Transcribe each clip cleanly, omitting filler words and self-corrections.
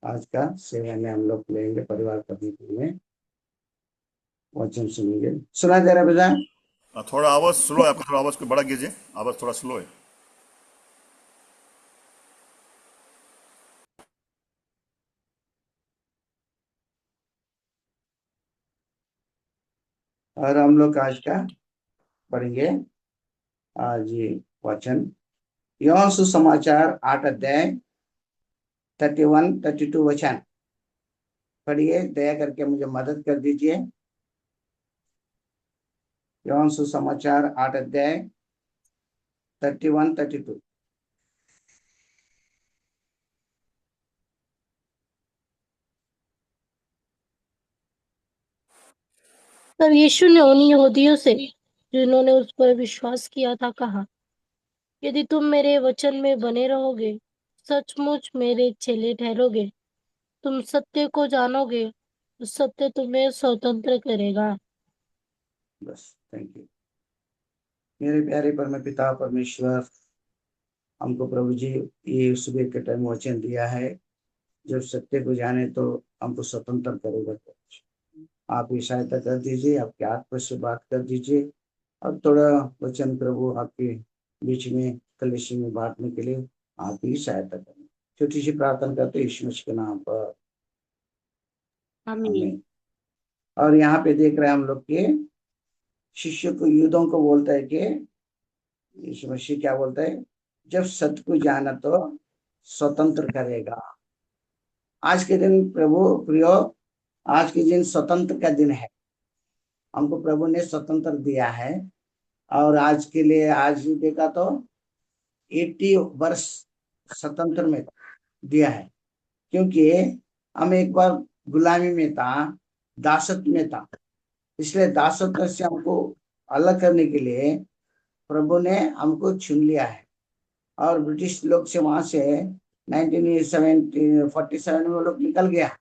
आज का सेवा में हम लोग लेंगे परिवार पद्धति में वचन सुनेंगे। सुना दे रहा बेटा? थोड़ा आवाज स्लो है आपका, थोड़ा आवाज को बड़ा कीजिए, आवाज थोड़ा स्लो है। और हम लोग आज का पढ़ेंगे आज ये वचन यूहन्ना सुसमाचार 8 अध्याय 31-32 वचन पढ़िए। दया करके मुझे मदद कर दीजिए। यूहन्ना सुसमाचार 8 अध्याय 31-32। तब यीशु ने उन यहूदियों से जिन्होंने उस पर विश्वास किया था कहा, यदि तुम मेरे वचन में बने रहोगे, सचमुच मेरे चेले ठहरोगे। तुम सत्य को जानोगे, तो सत्य तुम्हें स्वतंत्र करेगा। बस, थैंक यू। मेरे प्यारे परम पिता परमेश्वर, हमको प्रभु जी ये सुबह के टाइम वचन दिया है। जब सत्य को जाने तो हमको स्वतंत्र करेगा। आप ही सहायता कर दीजिए, आपके आत्मा से बात कर दीजिए और थोड़ा वचन प्रभु आपके बीच में कलीसिया में बांटने के लिए आप ही सहायता करें। छोटी सी प्रार्थना करते यीशु मसीह के नाम पर, आमीन। आमीन। और यहाँ पे देख रहे हैं हम लोग के शिष्य को यूदों को बोलता है कि यीशु मसीह क्या बोलता है, जब सत्य को जाना तो स्वतंत्र करेगा। आज के दिन प्रभु प्रियो, आज के दिन स्वतंत्र का दिन है। हमको प्रभु ने स्वतंत्र दिया है और आज के लिए आज ही देखा तो 80 वर्ष स्वतंत्र में दिया है। क्योंकि हम एक बार गुलामी में था, दासत्व में था। इसलिए दासत्व से हमको अलग करने के लिए प्रभु ने हमको चुन लिया है। और ब्रिटिश लोग से वहां से 1947 में वो लोग निकल गया।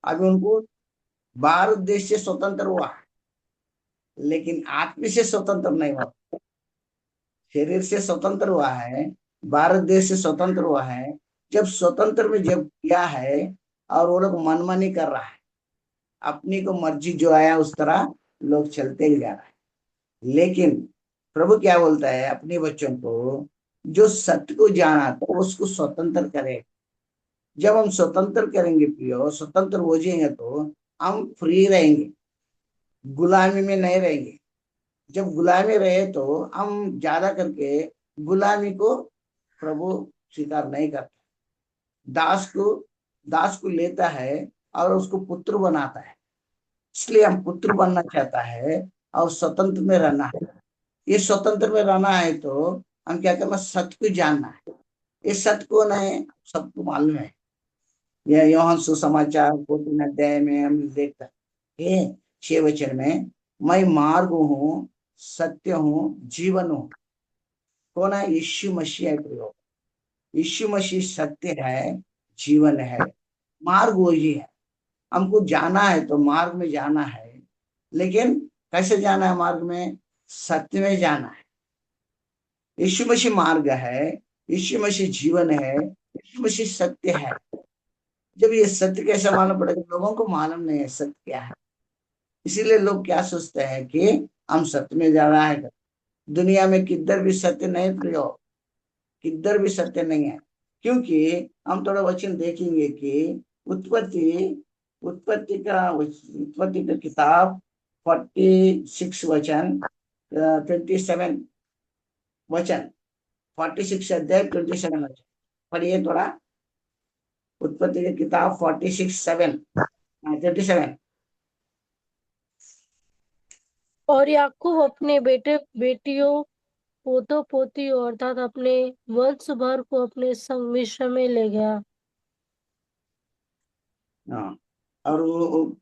अभी उनको भारत देश से स्वतंत्र हुआ, लेकिन आत्मा से स्वतंत्र नहीं हुआ। शरीर से स्वतंत्र हुआ है, भारत देश से स्वतंत्र हुआ है। जब स्वतंत्र में जब किया है और वो लोग मनमानी कर रहा है, अपनी को मर्जी जो आया उस तरह लोग चलते ही जा रहा है। लेकिन प्रभु क्या बोलता है अपने बच्चों को, जो सत्य को जाना तो उसको स्वतंत्र करे। जब हम स्वतंत्र करेंगे प्रियो, स्वतंत्र हो जाएंगे तो हम फ्री रहेंगे, गुलामी में नहीं रहेंगे। जब गुलामी रहे तो हम ज्यादा करके गुलामी को प्रभु स्वीकार नहीं करता। दास को लेता है और उसको पुत्र बनाता है। इसलिए हम पुत्र बनना चाहता है और स्वतंत्र में रहना है। ये स्वतंत्र में रहना है तो हम क्या करना, सत्य को जानना है। ये सत्य कौन है, सबको मालूम है। यह यूहन्ना सुसमाचार 14 अध्याय में हम देखते हैं 6 वचन में, मैं मार्ग हूँ, सत्य हूँ, जीवन हूँ। कौन है? यीशु मसीह है प्रयोग। यीशु मसीह सत्य है, जीवन है, मार्ग वही है। हमको जाना है तो मार्ग में जाना है। लेकिन कैसे जाना है मार्ग में? सत्य में जाना है। यीशु मसीह मार्ग है, यीशु मसीह जीवन है, यीशु मसीह सत्य है। जब ये सत्य कैसे मालूम पड़ेगा? लोगों को मालूम नहीं है सत्य क्या है। इसीलिए लोग क्या सोचते हैं कि हम सत्य में जा रहा है। दुनिया में किधर भी सत्य नहीं प्रयोग, किधर भी सत्य नहीं है। क्योंकि हम थोड़ा वचन देखेंगे कि उत्पत्ति उत्पत्ति का किताब 46 वचन 46 अध्याय 27 वचन पढ़िए थोड़ा। उत्पत्ति की किताब 46:7-27। और याकूब अपने बेटे बेटियों, पोतों पोतियों अर्थात अपने वंश भर को अपने संग मिस्र में ले गया। हाँ, और वो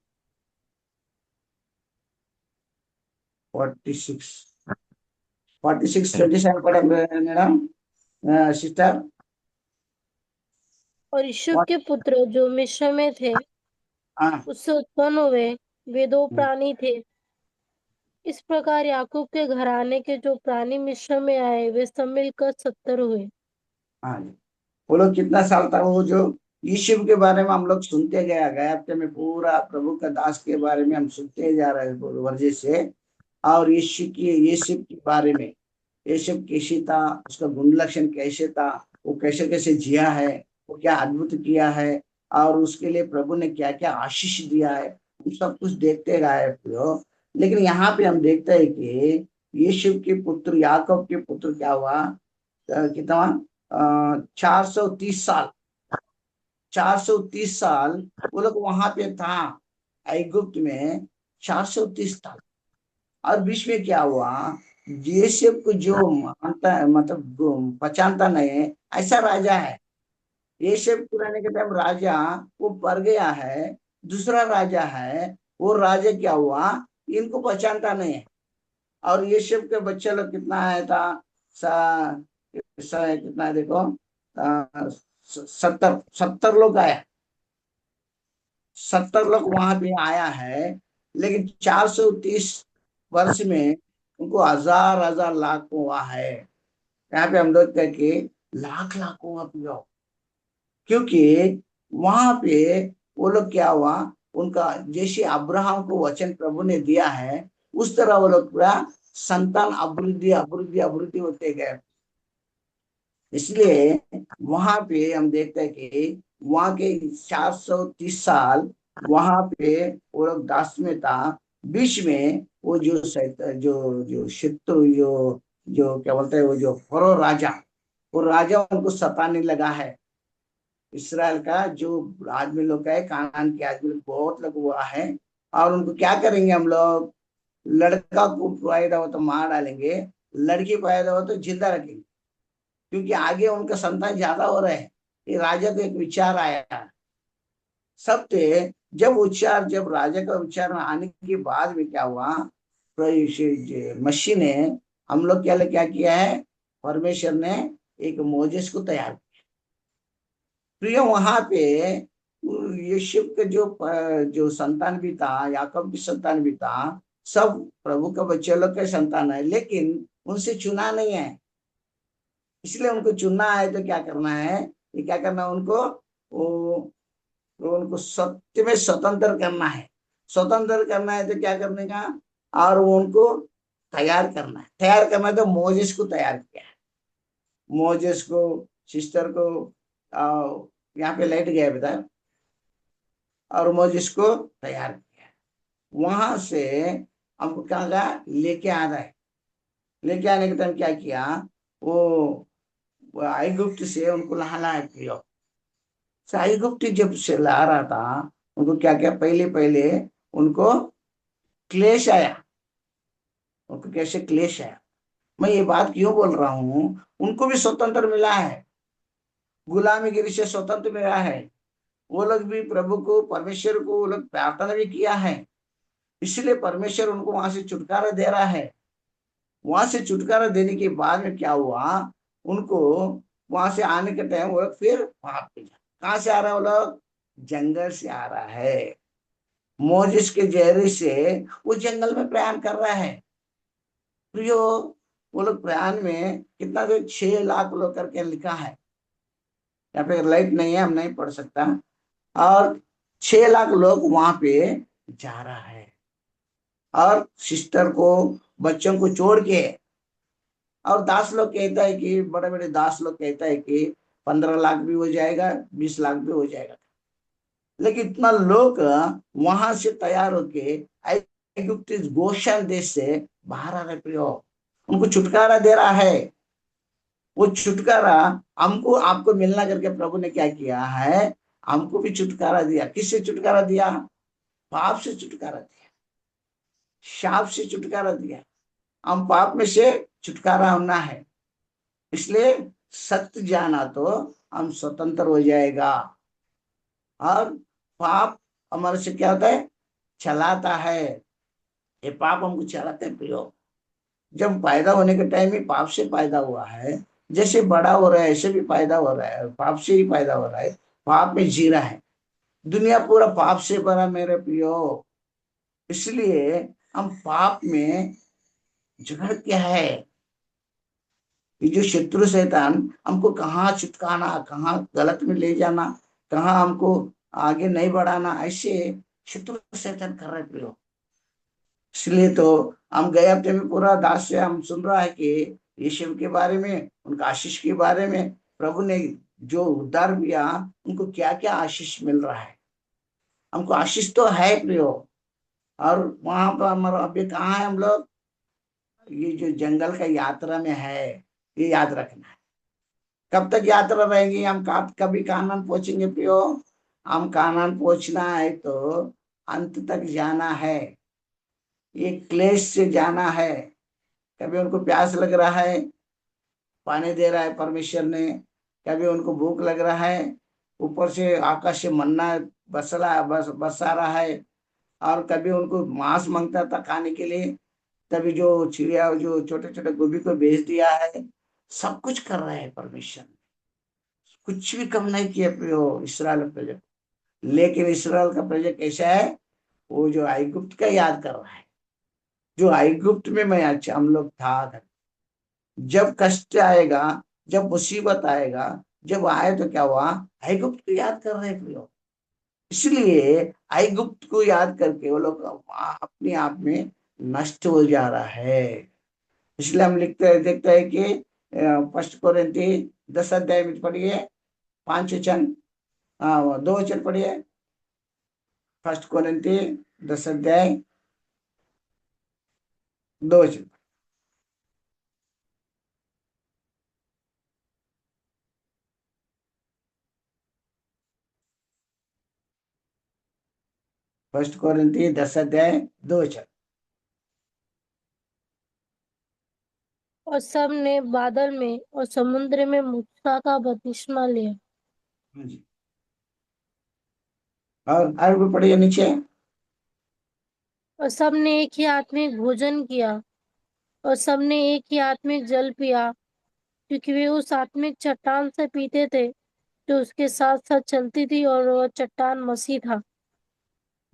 46:27 पढ़े मैडम, सिस्टर। और यूसुफ के पुत्र जो मिस्र में थे, हाँ, उससे उत्पन्न हुए, वे 2 प्राणी थे। इस प्रकार याकूब के घराने के जो प्राणी मिस्र में आए, वे सब मिलकर 70 हुए। हाँ जी। वो लोग कितना साल था वो जो यीशु के बारे में हम लोग सुनते गया गए हफ्ते में पूरा प्रभु का दास के बारे में हम सुनते जा रहे हैं वर्जे से। और यीशु के बारे में, यीशु कैसे था, उसका गुण लक्षण कैसे था, वो कैसे कैसे जिया है, वो क्या अद्भुत किया है, और उसके लिए प्रभु ने क्या क्या आशीष दिया है, हम सब कुछ देखते रहे प्रियो। लेकिन यहाँ पे हम देखते हैं कि यीशु के पुत्र याकूब के पुत्र क्या हुआ, कितना 430 साल, 430 साल वो लोग वहां पे था ऐगुप्त में, 430 साल। और बीच में क्या हुआ, यूसुफ को जो मानता है, मतलब पहचानता नहीं है, ऐसा राजा है। यूसुफ पुराने के टाइम राजा वो पर गया है, दूसरा राजा है, वो राजा क्या हुआ, इनको पहचानता नहीं है। और यूसुफ के बच्चे लोग कितना है था, सा, कितना है देखो, 70 लोग आया, 70 लोग वहां पे आया है। लेकिन 430 वर्ष में उनको हजार हजार लाख हुआ है। यहाँ पे हम लोग करके लाख लाख हुआ पियो, क्योंकि वहां पे वो लोग क्या हुआ, उनका जैसे अब्राहम को वचन प्रभु ने दिया है, उस तरह वो लोग पूरा संतान अभिवृद्धि अभिवृद्धि अभिवृद्धि होते गए। इसलिए वहां पे हम देखते हैं कि वहां के 430 साल वहां पे वो लोग दास में था। बीच में वो जो जो शत्रु जो क्या बोलते हैं, वो जो फरो राजा, वो राजा उनको सताने लगा है। इसराइल का जो आदमी लोग का है, कानान के आदमी लोग बहुत लोग हुआ है। और उनको क्या करेंगे हम लोग, लड़का को पैदा हो तो मार डालेंगे, लड़की पैदा हो तो जिंदा रखेंगे, क्योंकि आगे उनका संतान ज्यादा हो रहे हैं। ये राजा को एक विचार आया सब थे। जब राजा का विचार आने के बाद में क्या हुआ, मसीह ने, हम लोग क्या क्या किया है, परमेश्वर ने एक मोजेस को तैयार किया। प्रिय वहां पे यीशु के जो संतान भी था, याकूब की संतान भी था, सब प्रभु के बच्चे लोग के संतान है, लेकिन उनसे चुना नहीं है। इसलिए उनको चुनना है तो क्या करना है, ये क्या करना है उनको, वो तो उनको सत्य में स्वतंत्र करना है। स्वतंत्र करना है तो क्या करने का, और वो उनको तैयार करना है। तैयार करना है तो मोजेस को तैयार किया है, मोजेस को, सिस्टर को, यहाँ पे लेट गया बेटा, और मोजेस को तैयार किया। वहां से हमको क्या कहा, लेके आ रहा है। लेके आने के टाइम क्या किया, वो ऐगुप्त से उनको नहला है पियो। ऐगुप्त जब से ला रहा था, उनको क्या क्या, पहले पहले उनको क्लेश आया। उनको कैसे क्लेश आया, मैं ये बात क्यों बोल रहा हूँ, उनको भी स्वतंत्र मिला है, गुलामीगिरी से स्वतंत्र मिला है। वो लोग भी प्रभु को, परमेश्वर को वो लोग प्रार्थना भी किया है, इसलिए परमेश्वर उनको वहां से छुटकारा दे रहा है। वहां से छुटकारा देने के बाद में क्या हुआ, उनको वहां से आने के टाइम वो लोग फिर पाप पे जा, कहाँ से आ रहा है वो लोग, जंगल से आ रहा है। मोजिस के जहरी से वो जंगल में प्रयाण कर रहा है। प्रियो, वो लोग प्रयाण में कितना, तो 6 लाख लोग करके लिखा है, यहाँ पे लाइट नहीं है, हम नहीं पढ़ सकता। और 6 लाख लोग वहां पे जा रहा है, और सिस्टर को, बच्चों को छोड़ के। और दास लोग कहता है कि, बड़े बड़े दास लोग कहता है कि 15 लाख भी हो जाएगा, 20 लाख भी हो जाएगा। लेकिन इतना लोग वहां से तैयार होके ऐगुप्त गोशान देश से बाहर आ रहे प्रियो, उनको छुटकारा दे रहा है। वो छुटकारा हमको आपको मिलना करके प्रभु ने क्या किया है, हमको भी छुटकारा दिया। किससे छुटकारा दिया, पाप से छुटकारा दिया, शाप से छुटकारा दिया। हम पाप में से छुटकारा होना है, इसलिए सत्य जाना तो हम स्वतंत्र हो जाएगा। और पाप हमारे से क्या होता है, चलाता है। ये पाप हमको चलाते हैं प्रियो। जब पैदा होने के टाइम में पाप से पैदा हुआ है, जैसे बड़ा हो रहा है ऐसे भी पैदा हो रहा है, पाप से ही पैदा हो रहा है, पाप में जी रहा है। दुनिया पूरा पाप से भरा मेरे प्रियो। इसलिए हम पाप में झगड़ क्या है, ये जो शत्रु शैतान हमको कहाँ छुटकाना, कहाँ गलत में ले जाना, कहाँ हमको आगे नहीं बढ़ाना, ऐसे शत्रु शैतान कर रहे प्रियो। इसलिए तो हम गए हफ्ते में पूरा दास से हम सुन रहा है कि यीशु के बारे में, उनका आशीष के बारे में, प्रभु ने जो उद्धार किया उनको क्या क्या आशीष मिल रहा है। हमको आशीष तो है प्रियो। और वहां पर हमारा अभी कहाँ है हम लोग, ये जो जंगल का यात्रा में है, ये याद रखना है। कब तक यात्रा रहेंगी, हम कभी कानान पहुंचेंगे प्रियो। हम कानान पहुंचना है तो अंत तक जाना है, ये क्लेश से जाना है। कभी उनको प्यास लग रहा है, पानी दे रहा है परमेश्वर ने। कभी उनको भूख लग रहा है, ऊपर से आकाश से मन्ना बरसा रहा है। और कभी उनको मांस मांगता था खाने के लिए, तभी जो चिड़िया जो छोटे छोटे गोभी को भेज दिया है। सब कुछ कर रहा है परमेश्वर, कुछ भी कम नहीं किया प्रियो इसराइल प्रोजेक्ट। लेकिन इसराइल का प्रोजेक्ट कैसा है, वो जो आईगुप्त का याद कर रहा है। जो आईगुप्त में मैं अच्छा हम लोग था, जब कष्ट आएगा, जब मुसीबत आएगा, जब आए तो क्या हुआ, आईगुप्त को याद कर रहे हैं लोग। इसलिए आईगुप्त को याद करके वो लोग अपने आप में नष्ट हो जा रहा है। इसलिए हम लिखते हैं, देखते हैं कि फर्स्ट कोरिन्थी 10 अध्याय में पढ़िए, 5 वचन, हाँ 2 वचन पढ़िए। फर्स्ट कोरिन्थी 10 अध्याय 2 वचन। फर्स्ट कोरिन्थी 10 अध्याय 2 वचन। और सब ने बादल में और समुद्र में मूसा का बपतिस्मा लिया। हाँ जी। और भी पढ़िए नीचे। और सब ने एक ही आत्मिक भोजन किया और सब ने एक ही आत्मिक जल पिया, क्योंकि वे उस आत्मिक चट्टान से पीते थे जो उसके साथ साथ चलती थी, और वह चट्टान मसीह था।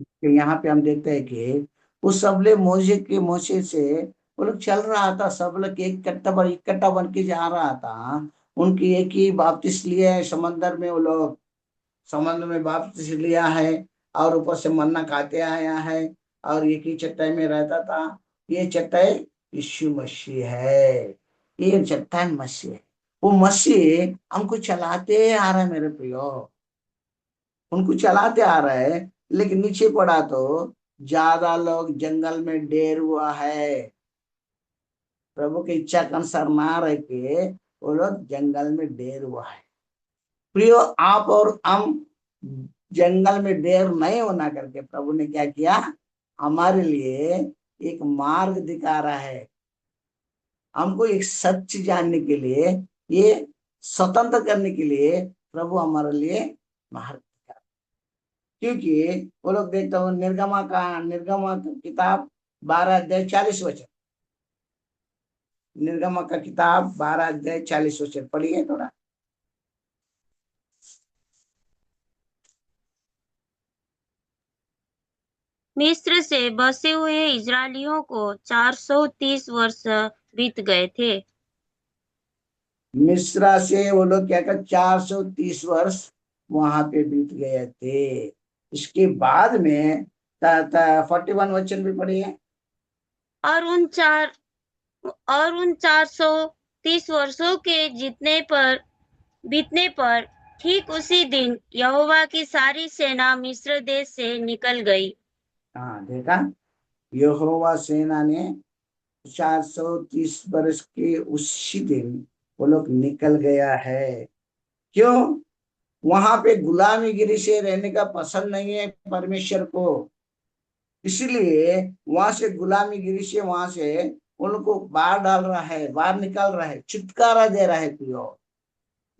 कि यहाँ पे हम देखते हैं कि उस सबले मोजे के मोचे से वो लोग चल रहा था, सब लोग एक इकट्ठा बन के जा रहा था। उनकी एक ही बपतिस्मा लिए है समंदर में, वो लोग समंदर में बपतिस्मा लिया है, और ऊपर से मन्ना खाते आया है, और एक ही चट्टाई में रहता था। ये चट्टाई यीशु मसीह है, ये चट्टान मसीह है। वो मसीह हमको चलाते आ रहे हैं मेरे प्रियो, उनको चलाते आ रहे हैं। लेकिन नीचे पड़ा तो ज्यादा लोग जंगल में ढेर हुआ है, प्रभु की इच्छा के अनुसार ना रह के वो लोग जंगल में ढेर हुआ है। प्रियो, आप और हम जंगल में ढेर नहीं होना करके प्रभु ने क्या किया, हमारे लिए एक मार्ग दिखा रहा है। हमको एक सच जानने के लिए, ये स्वतंत्र करने के लिए प्रभु हमारे लिए मार्ग। क्योंकि वो लोग देखता हूँ निर्गमा का किताब 12 अध्याय 40 वचन। निर्गमा का किताब 12 अध्याय 40 वचन पढ़िए थोड़ा। मिस्र से बसे हुए इजरायलियों को 430 वर्ष बीत गए थे। मिस्रा से वो लोग क्या कर 430 वर्ष वहां पे बीत गए थे। इसके बाद में 41 वचन भी पढ़िए। और उन 430 वर्षों के बीतने पर ठीक उसी दिन यहोवा की सारी सेना मिस्र देश से निकल गई। हाँ देखा, यहोवा सेना ने 430 वर्ष के उसी दिन वो लोग निकल गया है। क्यों? वहां पे गुलामीगिरी से रहने का पसंद नहीं है परमेश्वर को। इसलिए वहां से गुलामीगिरी से, वहां से उनको बाहर डाल रहा है, बाहर निकाल रहा है, छुटकारा दे रहा है प्रियो।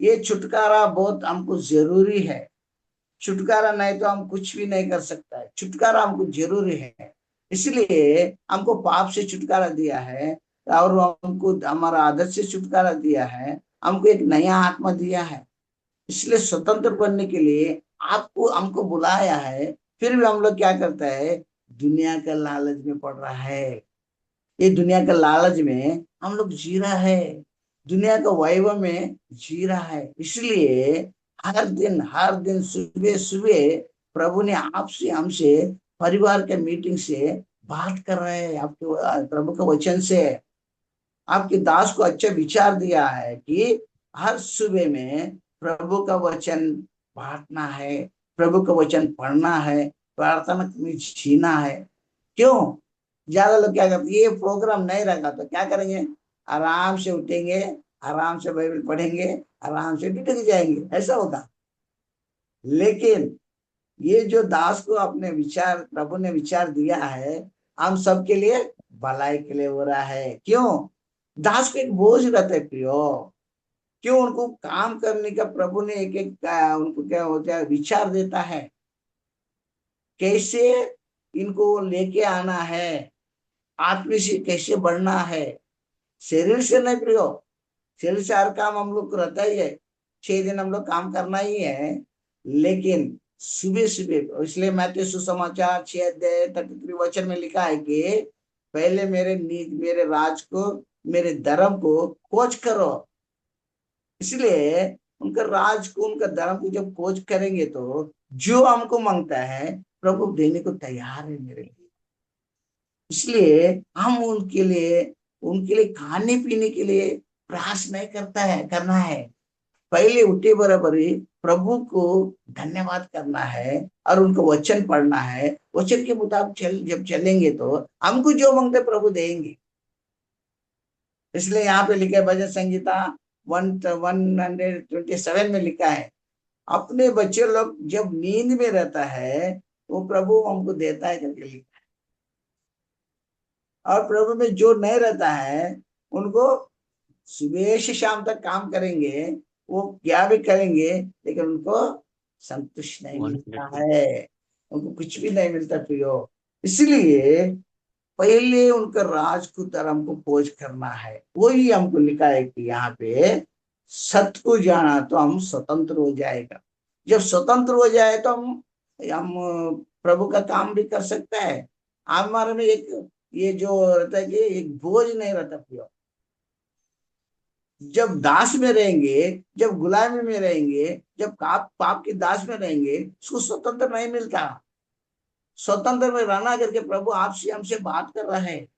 ये छुटकारा बहुत हमको जरूरी है। छुटकारा नहीं तो हम कुछ भी नहीं कर सकता है, छुटकारा हमको जरूरी है। इसलिए हमको पाप से छुटकारा दिया है, और हमको हमारा आदत से छुटकारा दिया है, हमको एक नया आत्मा दिया है। इसलिए स्वतंत्र बनने के लिए आपको हमको बुलाया है। फिर भी हम लोग क्या करता है, दुनिया का लालच में पड़ रहा है। ये दुनिया का लालच में हम लोग जी रहा है, दुनिया का वैभव में जी रहा है। इसलिए हर दिन सुबह सुबह प्रभु ने आपसे हमसे परिवार के मीटिंग से बात कर रहे हैं, आपके प्रभु के वचन से आपके दास को अच्छा विचार दिया है कि हर सुबह में प्रभु का वचन बांटना है, प्रभु का वचन पढ़ना है, प्रार्थना में जीना है। क्यों? ज्यादा लोग क्या करते, ये प्रोग्राम नहीं रखा तो क्या करेंगे, आराम से उठेंगे, आराम से बाइबल पढ़ेंगे, आराम से ड्यूटी जाएंगे, ऐसा होता। लेकिन ये जो दास को अपने विचार प्रभु ने विचार दिया है, हम सबके लिए भलाई के लिए हो रहा है। क्यों? दास को एक बोझ रहता है प्रियो। क्यों? उनको काम करने का प्रभु ने एक एक उनको क्या होता है, विचार देता है, कैसे इनको लेके आना है, आत्मा से कैसे बढ़ना है। शरीर से नहीं प्रियो, शरीर से हर काम हम लोग को रहता ही है, 6 दिन हम लोग काम करना ही है। लेकिन सुबह सुबह, इसलिए मैथ्यू सुसमाचार 6 अध्याय 33 वचन में लिखा है कि पहले मेरे राज को, मेरे धर्म को खोज करो। इसलिए उनका राज को, उनका धर्म को जब खोज करेंगे तो जो हमको मांगता है प्रभु देने को तैयार है मेरे लिए। इसलिए हम उनके लिए खाने पीने के लिए प्रयास नहीं करना है। पहले उठे बराबर ही प्रभु को धन्यवाद करना है और उनको वचन पढ़ना है। वचन के मुताबिक जब चलेंगे तो हमको जो मांगते प्रभु देंगे। इसलिए यहाँ पे लिखा है भजन संगीता 127 में लिखा है, अपने बच्चे लोग जब नींद में रहता है वो प्रभु हमको देता है करके लिखा है। और प्रभु में जो नहीं रहता है उनको सुबह से शाम तक काम करेंगे, वो क्या भी करेंगे, लेकिन उनको संतुष्ट नहीं मिलता है, उनको कुछ भी नहीं मिलता प्रियो। इसलिए पहले उनका राज को धर्म को खोज करना है। वही हमको लिखा है कि यहाँ पे सत्य को जाना तो हम स्वतंत्र हो जाएगा। जब स्वतंत्र हो जाए तो हम प्रभु का काम भी कर सकते हैं। हमारे में एक ये जो रहता है कि एक बोझ नहीं रहता प्रियो। जब दास में रहेंगे, जब गुलामी में रहेंगे, जब पाप के दास में रहेंगे, उसको स्वतंत्र नहीं मिलता। स्वतंत्र में रहना करके प्रभु आपसे हमसे बात कर रहा है।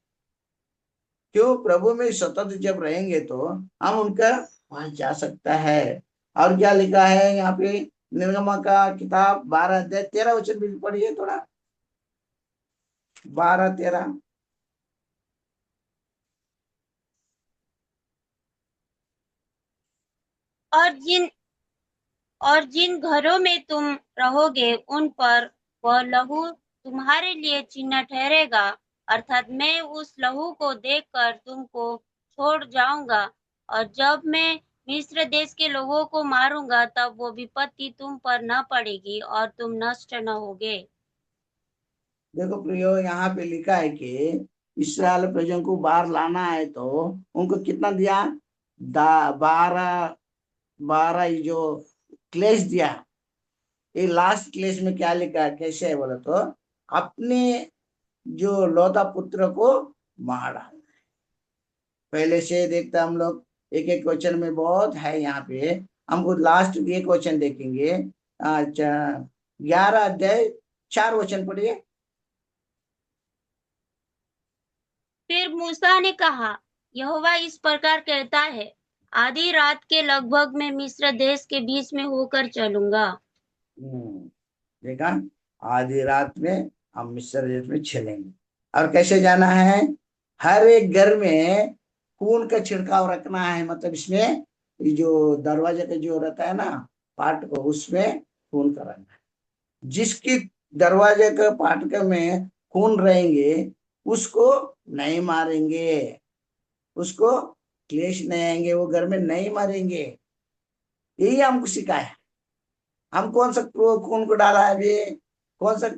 क्यों? प्रभु में स्वतंत्र जब रहेंगे तो हम उनका पास जा सकता है। और क्या लिखा है यहाँ पे, निर्गमा का किताब 12 अध्याय 13 वचन भी पढ़िए थोड़ा, 12-13। और जिन घरों में तुम रहोगे उन पर वह लहू तुम्हारे लिए चिन्ह ठहरेगा, अर्थात मैं उस लहू को देखकर तुमको छोड़ जाऊंगा, और जब मैं मिस्र देश के लोगों को मारूंगा तब वो विपत्ति तुम पर न पड़ेगी और तुम नष्ट न होगे। देखो प्रियो, यहाँ पे लिखा है कि इस्राएल प्रजों को बाहर लाना है तो उनको कितना दिया, 12 12 ये जो क्लेश दिया। ये लास्ट क्लेश में क्या लिखा है, कैसे है बोले तो, अपने जो लौता पुत्र को मार डालना है। पहले से देखता हम लोग एक एक क्वेश्चन में बहुत है। यहाँ पे हमको लास्ट एक क्वेश्चन देखेंगे। 11 अध्याय 4 वचन पढ़िए। फिर मूसा ने कहा, यहोवा इस प्रकार कहता है, आधी रात के लगभग मैं मिस्र देश के बीच में होकर चलूंगा। देखा, आधी रात में हम मिस्र देश में चलेंगे। और कैसे जाना है, हर एक घर में खून का छिड़काव रखना है। मतलब इसमें ये जो दरवाजे का जो रहता है ना फाटक को, उसमें खून का रखना है। जिसकी दरवाजे का फाटक में खून रहेंगे उसको नहीं मारेंगे, उसको क्लेश नहीं आएंगे, वो घर में नहीं मारेंगे। यही हमको सिखाया। हम कौन सा खून को डाला है अभी, कौन सा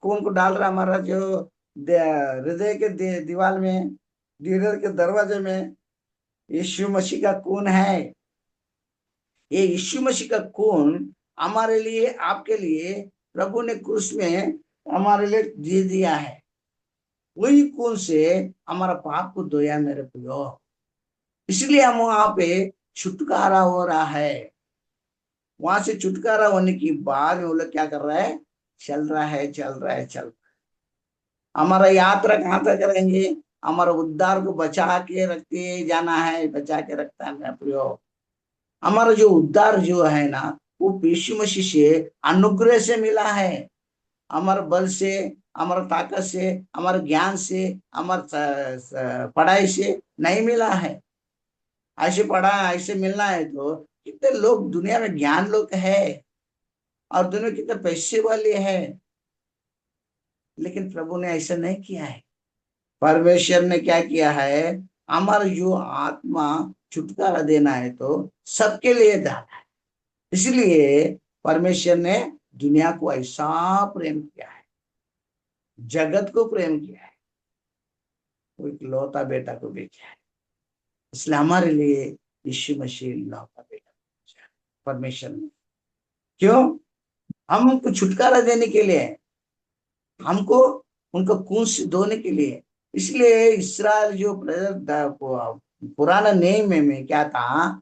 खून को डाल रहा है, हमारा जो हृदय के दीवार में, हृदय के दरवाजे में यीशु मसीह का खून है। ये यीशु मसीह का खून हमारे लिए, आपके लिए प्रभु ने क्रूस में हमारे लिए दे दिया है। वही खून से हमारा पाप को धोया मेरे प्रियो। इसलिए हम वहां पे छुटकारा हो रहा है। वहां से छुटकारा होने के बाद वो लोग क्या कर रहा है, चल रहा है, चल रहा है, चल। हमारा यात्रा कहाँ तक करेंगे, हमारा उद्धार को बचा के रखते जाना है, बचा के रखता है मेरा प्रियो। हमारा जो उद्धार जो है ना, वो यीशु मसीह से अनुग्रह से मिला है। हमारे बल से, हमारा ताकत से, हमारे ज्ञान से, हमारे पढ़ाई से नहीं मिला है। ऐसे पढ़ा, ऐसे मिलना है तो कितने लोग दुनिया में ज्ञान लोग है, और दुनिया में कितने पैसे वाले हैं, लेकिन प्रभु ने ऐसा नहीं किया है। परमेश्वर ने क्या किया है, हमारा जो आत्मा छुटकारा देना है तो सबके लिए डाला है। इसलिए परमेश्वर ने दुनिया को ऐसा प्रेम किया है, जगत को प्रेम किया है, वो इकलौता बेटा को भेजा है। इसलिए हमारे लिए यीशु मसीह इकलौता बेटा भेजा है परमेश्वर ने। क्यों? हमको छुटकारा देने के लिए, हमको उनको खून से धोने के लिए। इसलिए इसराइल जो पुराना नियम में क्या था,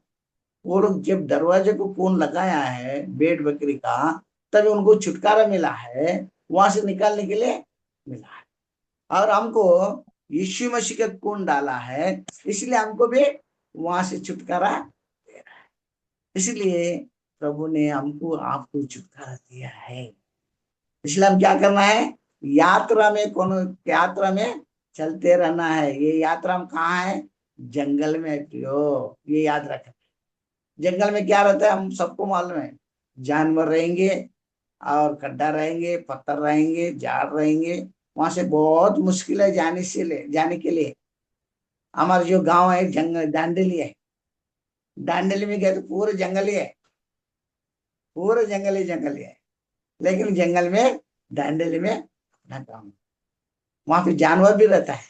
वो लोग जब दरवाजे को खून लगाया है भेड़ बकरी का, तभी उनको छुटकारा मिला है, वहां से निकालने के लिए मिला है। और हमको यीशु मसीह का खून डाला है, इसलिए हमको भी वहां से छुटकारा दे रहा है। इसलिए प्रभु ने हमको आपको छुटकारा दिया है। इसलिए हम क्या करना है, यात्रा में, कौन यात्रा में चलते रहना है। ये यात्रा हम कहाँ है, जंगल में प्रियो, ये याद रखें। जंगल में क्या रहता है, हम सबको मालूम है, जानवर रहेंगे और खड्डा रहेंगे, पत्थर रहेंगे, झाड़ रहेंगे। वहां से बहुत मुश्किल है जाने के लिए। हमारे जो गांव है जंगल दांडेली है, दांडेली में गए तो पूरे जंगल ही है, पूरे जंगल ही है। लेकिन जंगल में, दांडेली में अपना काम, वहां पे जानवर भी रहता है।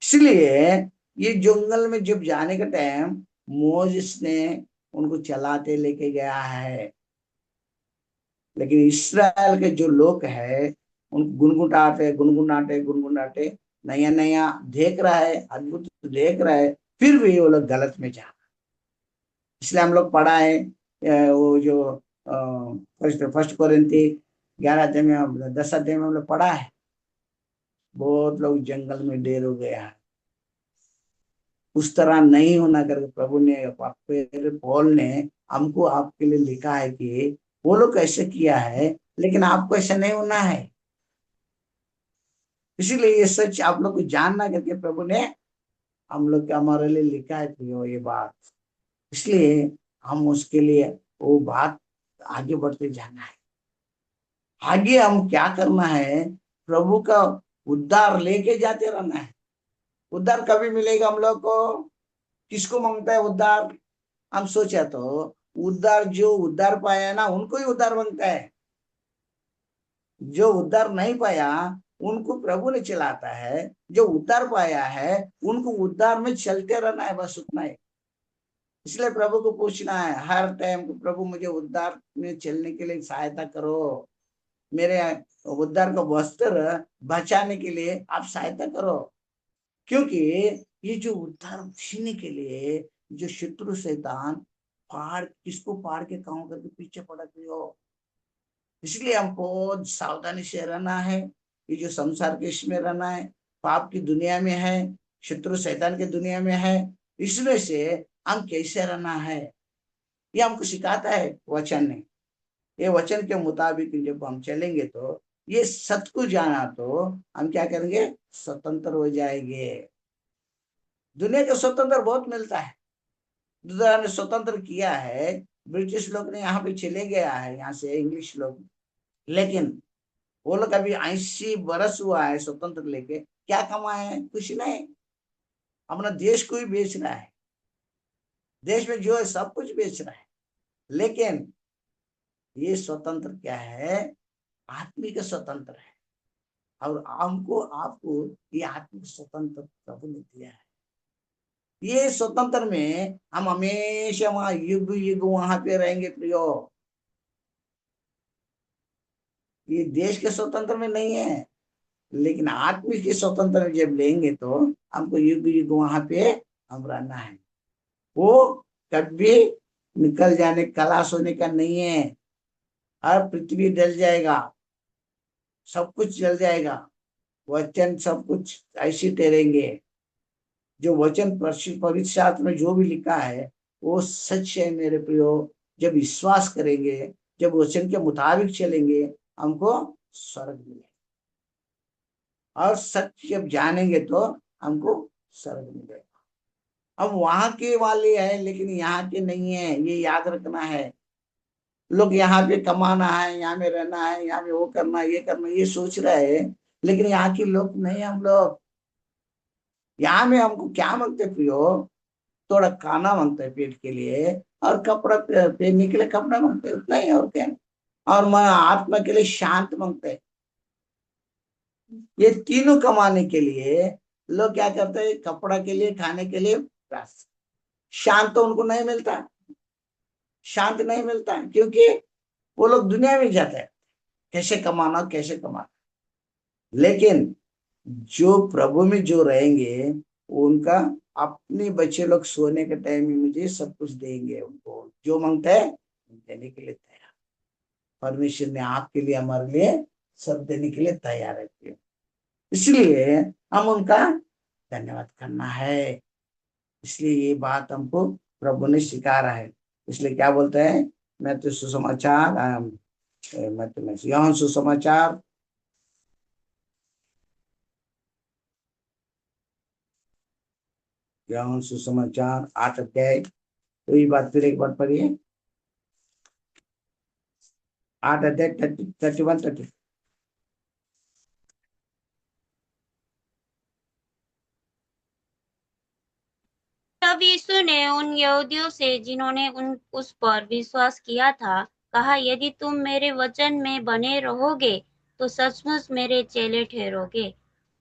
इसलिए ये जंगल में जब जाने का टाइम मोजिस ने उनको चलाते लेके गया है। लेकिन इसराइल के जो लोग है, उन गुनगुनाते गुनगुनाते गुनगुनाते, नया नया देख रहा है, अद्भुत देख रहा है, फिर भी वो लोग गलत में जा। इसलिए हम लोग पढ़ा है वो जो फर्स्ट फर्स्ट कोरिन्थी 11 अध्याय में, 10 अध्याय में हम लोग पढ़ा है, बहुत लोग जंगल में ढेर हो गया है। उस तरह नहीं होना करके प्रभु ने, पौल ने हमको आपके लिए लिखा है कि वो लोग ऐसे किया है, लेकिन आपको ऐसा नहीं होना है। इसीलिए ये सच आप लोग को जानना करके प्रभु ने हम लोग के, हमारे लिए लिखा है तो ये बात। इसलिए हम उसके लिए वो बात आगे बढ़ते जाना है। आगे हम क्या करना है, प्रभु का उद्धार लेके जाते रहना है। उद्धार कभी मिलेगा हम लोग को, किसको मांगता है उद्धार? हम सोचा तो उद्धार, जो उद्धार पाया है ना उनको ही उद्धार मांगता है। जो उद्धार नहीं पाया उनको प्रभु ने चलाता है, जो उद्धार पाया है उनको उद्धार में चलते रहना है, बस उतना ही। इसलिए प्रभु को पूछना है हर टाइम को, प्रभु मुझे उद्धार में चलने के लिए सहायता करो, मेरे उद्धार का वस्त्र बचाने के लिए आप सहायता करो। क्योंकि ये जो उद्धार छीनने के लिए जो शत्रु शैतान पहाड़, किसको पहाड़ के काम करके पीछे पड़ते हो, इसलिए हमको सावधानी से रहना है। ये जो संसार के इसमें रहना है, पाप की दुनिया में है, शत्रु शैतान की दुनिया में है, इसमें से हम कैसे रहना है, ये हमको सिखाता है वचन ने। ये वचन के मुताबिक जब हम चलेंगे तो ये सत्य को जाना तो हम क्या करेंगे, स्वतंत्र हो जाएंगे। दुनिया का स्वतंत्र बहुत मिलता है, दुनिया ने स्वतंत्र किया है। ब्रिटिश लोग ने यहाँ पे चले गया है, यहाँ से इंग्लिश लोग, लेकिन वो लोग अभी 80 बरस हुआ है स्वतंत्र लेके, क्या कमाए हैं? कुछ नहीं। अपना देश को ही बेच रहा है, देश में जो है सब कुछ बेच रहा है। लेकिन ये स्वतंत्र क्या है, आत्मिक स्वतंत्र है। और हमको, आपको ये आत्मिक स्वतंत्र प्रभु ने दिया है। ये स्वतंत्र में हम हमेशा वहां युग युग वहां पे रहेंगे प्रियो। ये देश के स्वतंत्र में नहीं है, लेकिन आत्मिक के स्वतंत्र जब लेंगे तो हमको युग युग वहां पे हम रहना है। वो कभी निकल जाने, खलास होने का नहीं है। हर पृथ्वी जल जाएगा, सब कुछ जल जाएगा, वचन सब कुछ ऐसे ठहरेंगे। जो वचन पवित्र शास्त्र में जो भी लिखा है वो सच है मेरे प्रियो। जब विश्वास करेंगे, जब वचन के मुताबिक चलेंगे, हमको स्वर्ग मिलेगा। और सच जब जानेंगे तो हमको स्वर्ग मिलेगा। हम वहां के वाले हैं लेकिन यहाँ के नहीं है, ये याद रखना है। लोग यहाँ पे कमाना है, यहाँ में रहना है, यहाँ में वो करना है, ये करना है, ये सोच रहे हैं, लेकिन यहाँ के लोग नहीं। हम लोग यहाँ में हमको क्या मांगते प्रियो? थोड़ा खाना मांगते हैं पेट के लिए, और कपड़ा पहनने के लिए कपड़ा मांगते हैं, उतना ही, और क्या। और मैं आत्मा के लिए शांत मांगते हैं। ये तीनों कमाने के लिए लोग क्या करते हैं? कपड़ा के लिए, खाने के लिए, बस। शांत तो उनको नहीं मिलता, शांत नहीं मिलता, क्योंकि वो लोग दुनिया में जाते हैं कैसे कमाना, कैसे कमाना। लेकिन जो प्रभु में जो रहेंगे, उनका अपने बच्चे लोग सोने के टाइम में मुझे सब कुछ देंगे। उनको जो मांगता है देने के लिए तैयार। परमेश्वर ने आपके लिए, हमारे लिए सब देने के लिए तैयार है। इसलिए हम उनका धन्यवाद करना है। इसलिए ये बात हमको प्रभु ने सिखा रहा है। इसलिए क्या बोलते हैं? मैं तो सुसमाचार, मैं तो यूहन्ना सुसमाचार, यूहन्ना सुसमाचार 8 अध्याय। तो ये बात फिर एक बार पढ़िए। 8 अध्याय 31-32। तब यीशु ने उन यहूदियों से जिन्होंने उस पर विश्वास किया था कहा, यदि तुम मेरे वचन में बने रहोगे तो सचमुच मेरे चेले ठहरोगे।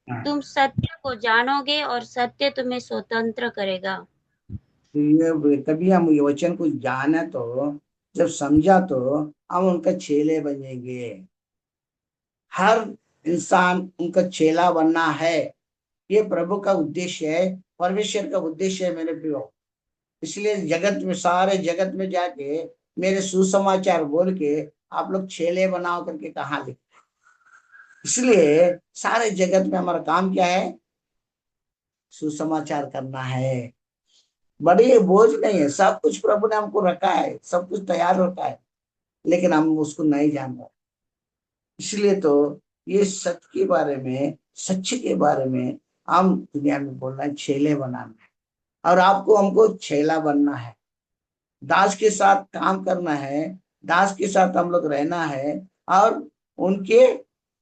तुम सत्य को जानोगे और सत्य तुम्हें स्वतंत्र करेगा। तो ये तभी हम ये वचन को जाना, तो जब समझा तो हम उनका चेले बनेंगे। हर इंसान उनका चेला बनना है। ये प्रभु का उद्देश्य है, परमेश्वर का उद्देश्य है मेरे प्रियो। इसलिए जगत में, सारे जगत में जाके मेरे सुसमाचार बोल के आप लोग चेले बनाओ करके कहा लिख। इसलिए सारे जगत में हमारा काम क्या है? सुसमाचार करना है। बड़ी बोझ नहीं है, सब कुछ प्रभु ने हमको रखा है, सब कुछ तैयार रखा है, लेकिन हम उसको नहीं जान रहे। इसलिए तो ये सत्य के बारे में, सच के बारे में हम दुनिया में बोलना है, चेले बनाना है। और आपको हमको चेला बनना है, दास के साथ काम करना है, दास के साथ हम लोग रहना है, और उनके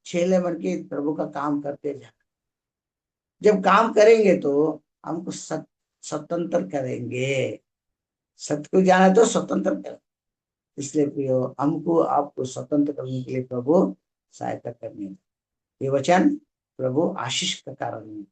चेले बन के प्रभु का काम करते जाना। जब काम करेंगे तो हमको स्वतंत्र करेंगे। सत्य को जाना तो स्वतंत्र करें। इसलिए प्रियो, हमको आपको स्वतंत्र करने के लिए प्रभु सहायता करनी है। ये वचन प्रभु आशीष का कारण है।